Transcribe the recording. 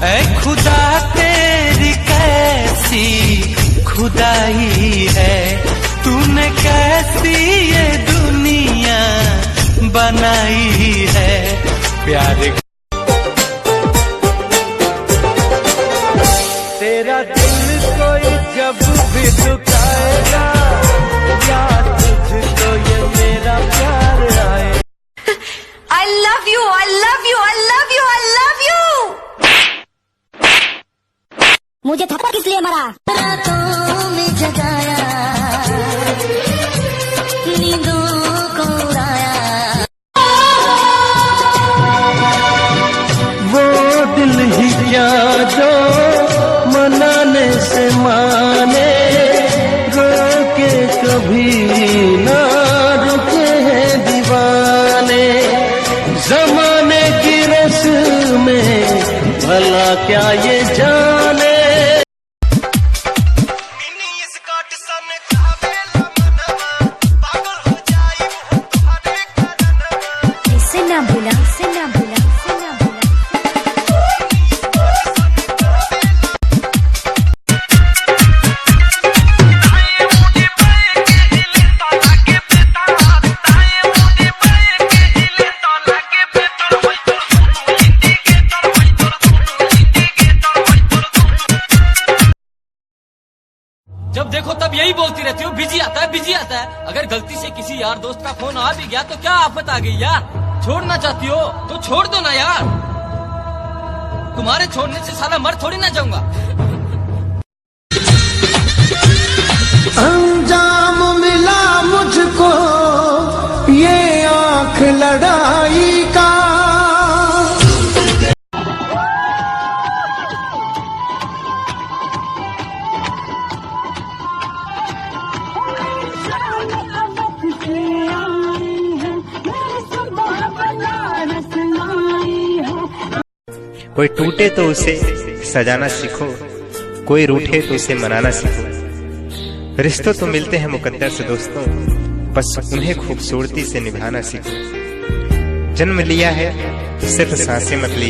ऐ खुदा तेरी कैसी खुदाई है, तूने कैसी ये दुनिया बनाई है। प्यार तेरा दिल कोई जब भी दुखाएगा, याद तुझको ये मेरा प्यार आए। I love you, I love you, I love you, I love you। मुझे थप्पड़ किस लिए मरा? रातों में जगाया, नींदों को उड़ाया। वो दिल ही क्या जो मनाने से माने, रोके कभी ना रुके हैं दीवाने। ज़माने की रस्म में भला क्या ये जाने। इसे ना भूला, इसे ना भूला, इसे ना भूला। जब देखो तब यही बोलती रहती हो, बिजी आता है, बिजी आता है। अगर गलती से किसी यार दोस्त का फोन आ भी गया तो क्या आफत आ गई यार। छोड़ना चाहती हो तो छोड़ दो ना यार, तुम्हारे छोड़ने से साला मर थोड़ी ना जाऊंगा। अंजाम मिला मुझको ये आंख लड़ाई का। कोई टूटे तो उसे सजाना सीखो, कोई रूठे तो उसे मनाना सीखो। रिश्तों तो मिलते हैं मुकद्दर से दोस्तों, बस उन्हें खूबसूरती से निभाना सीखो। जन्म लिया है सिर्फ सांसें मत ली।